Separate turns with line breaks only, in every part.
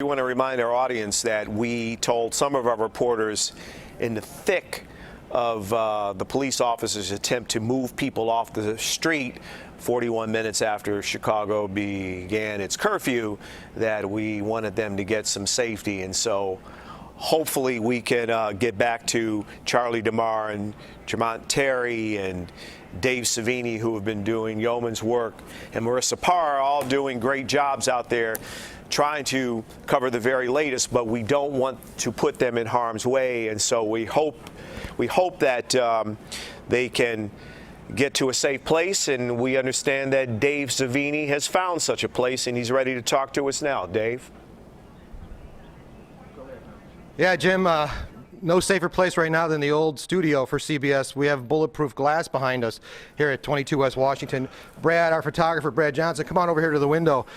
want to remind our audience that we told some of our reporters in the thick of the police officers' attempt to move people off the street 41 minutes after Chicago began its curfew that we wanted them to get some safety. And so hopefully we can get back to Charlie DeMar and Jermont Terry and Dave Savini, who have been doing yeoman's work, and Marissa Parr, all doing great jobs out there trying to cover the very latest, but we don't want to put them in harm's way. And so we hope that they can get to a safe place, and we understand that Dave Savini has found such a place, and he's ready to talk to us now. Dave?
Yeah, Jim, no safer place right now than the old studio for CBS. We have bulletproof glass behind us here at 22 West Washington. Brad, our photographer, Brad Johnson, come on over here to the window.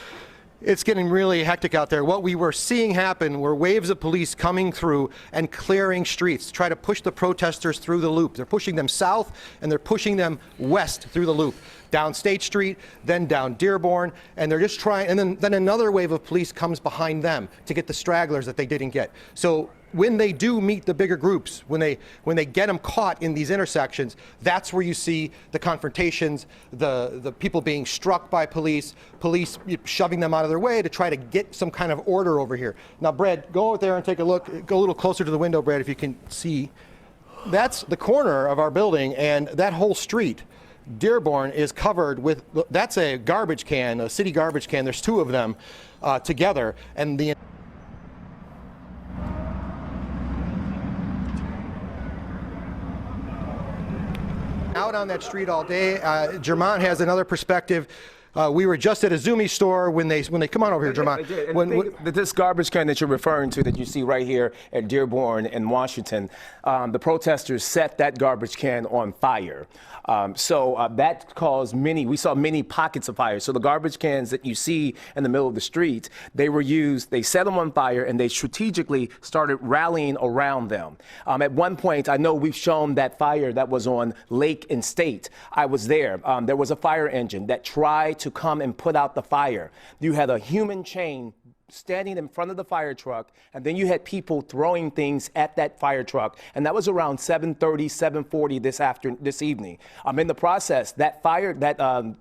It's getting really hectic out there. What we were seeing happen were waves of police coming through and clearing streets to try to push the protesters through the loop. They're pushing them south and they're pushing them west through the loop. Down State Street, then down Dearborn, and they're just trying, and then another wave of police comes behind them to get the stragglers that they didn't get. So when they do meet the bigger groups, when they get them caught in these intersections, that's where you see the confrontations, the people being struck by police shoving them out of their way to try to get some kind of order over here. Now, Brad, go out there and take a look. Go a little closer to the window, Brad, if you can see. That's the corner of our building, and that whole street, Dearborn, is covered with, that's a garbage can, a city garbage can. There's two of them together, and the out on that street all day. Jermont has another perspective. We were just at a Zumi store when they come on over here, Jermont.
This garbage can that you're referring to, that you see right here at Dearborn in Washington, the protesters set that garbage can on fire. That caused we saw many pockets of fire. So the garbage cans that you see in the middle of the street, they set them on fire, and they strategically started rallying around them. At one point, I know we've shown that fire that was on Lake and State. I was there. There was a fire engine that tried to come and put out the fire. You had a human chain standing in front of the fire truck, and then you had people throwing things at that fire truck, and that was around 7:30, 7:40 this evening. In the process, that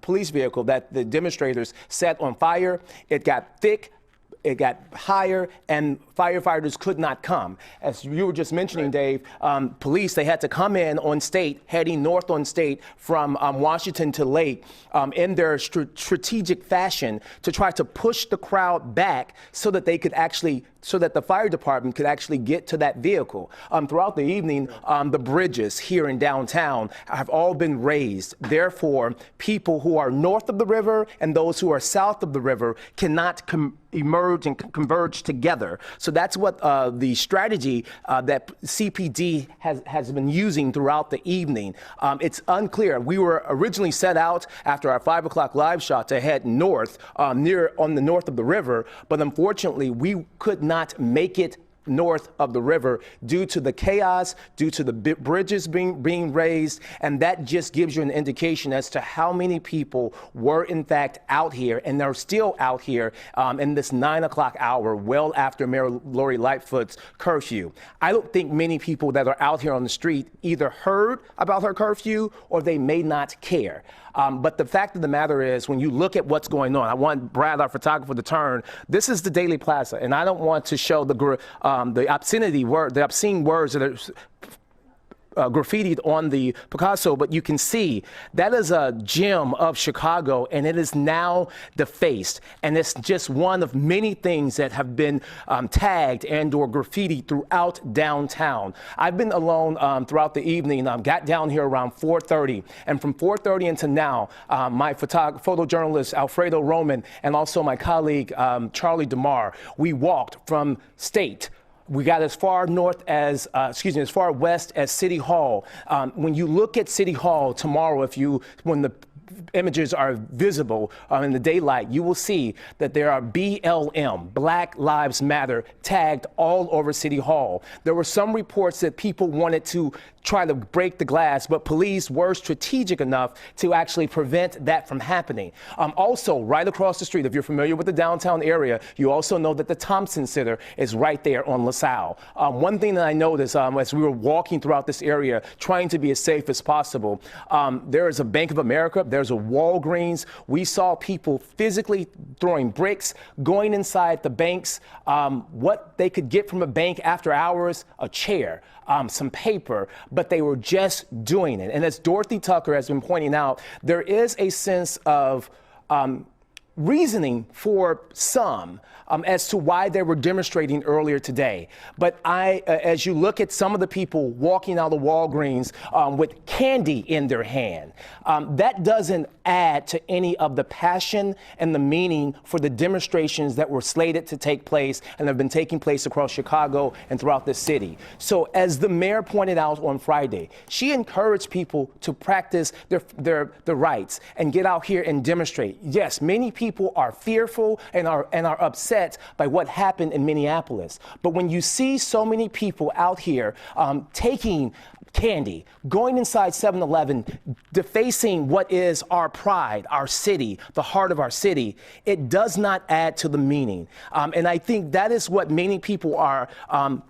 police vehicle that the demonstrators set on fire, it got thick, it got higher, and firefighters could not come. As you were just mentioning, Dave, police, they had to come in on State, heading north on State from Washington to Lake in their strategic fashion to try to push the crowd back so that the fire department could actually get to that vehicle. Throughout the evening, the bridges here in downtown have all been raised. Therefore, people who are north of the river and those who are south of the river cannot emerge and converge together. So that's what the strategy that CPD has been using throughout the evening. It's unclear. We were originally set out after our 5 o'clock live shot to head north, on the north of the river, but unfortunately we could not make it north of the river due to the chaos, due to the bridges being raised, and that just gives you an indication as to how many people were in fact out here, and they're still out here in this 9 o'clock hour, well after Mayor Lori Lightfoot's curfew. I don't think many people that are out here on the street either heard about her curfew or they may not care. But the fact of the matter is, when you look at what's going on, I want Brad, our photographer, to turn. This is the Daily Plaza, and I don't want to show the obscene words that are graffitied on the Picasso, but you can see that is a gem of Chicago, and it is now defaced. And it's just one of many things that have been tagged and or graffiti throughout downtown. I've been alone throughout the evening. Got down here around 4:30, and from 4:30 until now, my photojournalist Alfredo Roman and also my colleague Charlie DeMar, we walked from State. We got as far as far west as City Hall. When you look at City Hall tomorrow, when the images are visible in the daylight, you will see that there are BLM, Black Lives Matter, tagged all over City Hall. There were some reports that people wanted to try to break the glass, but police were strategic enough to actually prevent that from happening. Also, right across the street, if you're familiar with the downtown area, you also know that the Thompson Center is right there on LaSalle. One thing that I noticed as we were walking throughout this area, trying to be as safe as possible, there is a Bank of America, there's a Walgreens. We saw people physically throwing bricks, going inside the banks, what they could get from a bank after hours, a chair, some paper, but they were just doing it. And as Dorothy Tucker has been pointing out, there is a sense of reasoning for some as to why they were demonstrating earlier today. But as you look at some of the people walking out of Walgreens with candy in their hand, that doesn't add to any of the passion and the meaning for the demonstrations that were slated to take place and have been taking place across Chicago and throughout the city. So as the mayor pointed out on Friday, she encouraged people to practice their rights and get out here and demonstrate. Yes, many people are fearful and are upset by what happened in Minneapolis. But when you see so many people out here taking candy, going inside 7-Eleven, defacing what is our pride, our city, the heart of our city, it does not add to the meaning. And I think that is what many people are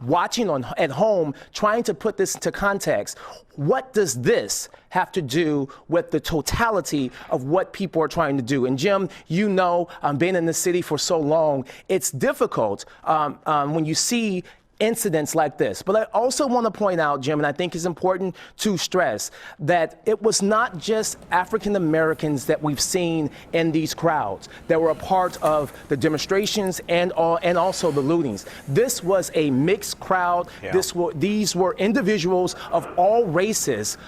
watching at home, trying to put this into context. What does this have to do with the totality of what people are trying to do? And Jim, you know, being in the city for so long, it's difficult when you see incidents like this. But I also want to point out, Jim, and I think it's important to stress that it was not just African Americans that we've seen in these crowds that were a part of the demonstrations and also the lootings. This was a mixed crowd. Yeah. These were individuals of all races.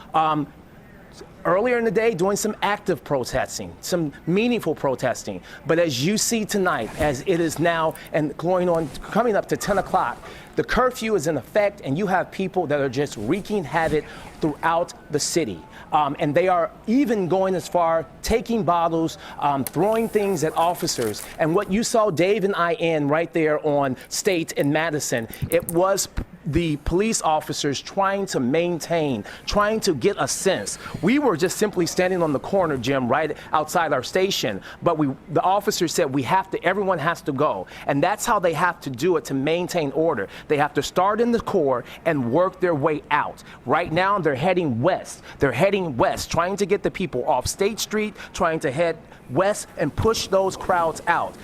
Earlier in the day, doing some active protesting, some meaningful protesting. But as you see tonight, as it is now and coming up to 10 o'clock, the curfew is in effect, and you have people that are just wreaking havoc throughout the city. And they are even going as far, taking bottles, throwing things at officers. And what you saw Dave and I in right there on State in Madison, it was the police officers trying to maintain, trying to get a sense. We were just simply standing on the corner, Jim, right outside our station, but the officers said everyone has to go. And that's how they have to do it to maintain order. They have to start in the core and work their way out. Right now, they're heading west. They're heading west, trying to get the people off State Street, trying to head west and push those crowds out.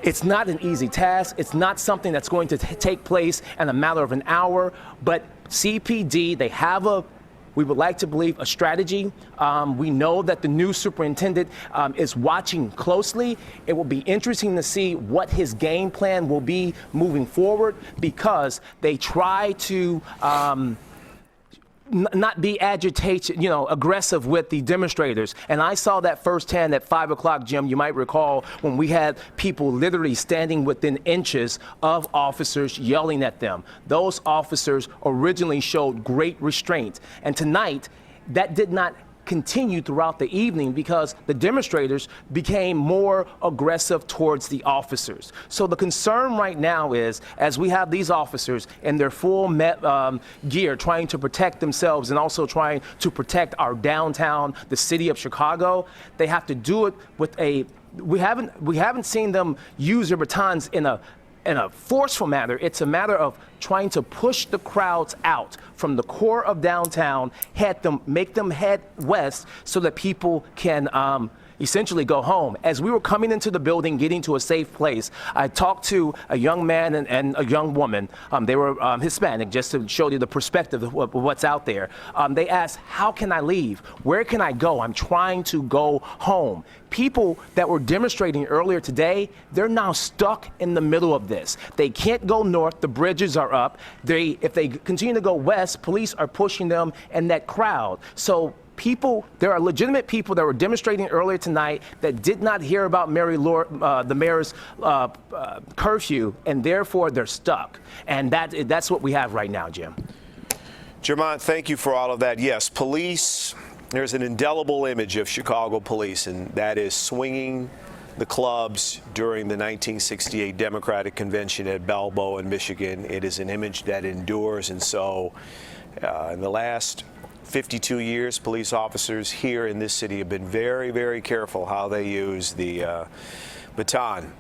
It's not an easy task. It's not something that's going to take place in a matter of an hour. But CPD, they have we would like to believe, a strategy. We know that the new superintendent is watching closely. It will be interesting to see what his game plan will be moving forward, because they try to not be aggressive with the demonstrators. And I saw that firsthand at 5 o'clock, Jim. You might recall when we had people literally standing within inches of officers yelling at them. Those officers originally showed great restraint. And tonight, that did not continue throughout the evening because the demonstrators became more aggressive towards the officers. So the concern right now is, as we have these officers in their full gear trying to protect themselves and also trying to protect our downtown, the city of Chicago, they have to do it with we haven't seen them use their batons in a forceful manner. It's a matter of trying to push the crowds out from the core of downtown, make them head west so that people can essentially go home. As we were coming into the building, getting to a safe place, I talked to a young man and a young woman. They were Hispanic, just to show you the perspective of what's out there. They asked, how can I leave? Where can I go? I'm trying to go home. People that were demonstrating earlier today, they're now stuck in the middle of this. They can't go north. The bridges are up. If they continue to go west, police are pushing them in that crowd. So there are legitimate people that were demonstrating earlier tonight that did not hear about the mayor's curfew, and therefore they're stuck. And that's what we have right now, Jim.
Jermont, thank you for all of that. Yes, police, there's an indelible image of Chicago police, and that is swinging the clubs during the 1968 Democratic Convention at Balboa in Michigan. It is an image that endures, and so In the last 52 years, police officers here in this city have been very, very careful how they use the baton.